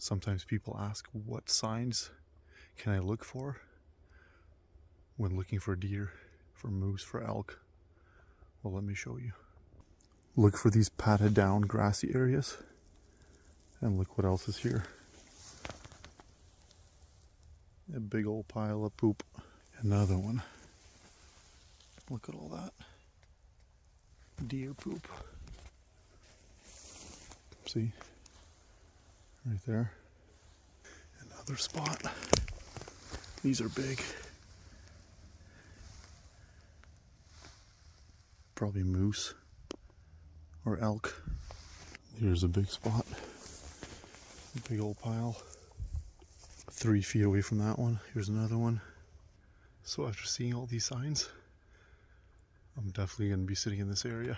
Sometimes people ask, what signs can I look for when looking for deer, for moose, for elk? Well, let me show you. Look for these patted down grassy areas. And look what else is here. A big old pile of poop. Another one. Look at all that. Deer poop. See? Right there. Another spot. These are big. Probably moose or elk. Here's a big spot. A big old pile. 3 feet away from that one. Here's another one. So after seeing all these signs, I'm definitely going to be sitting in this area.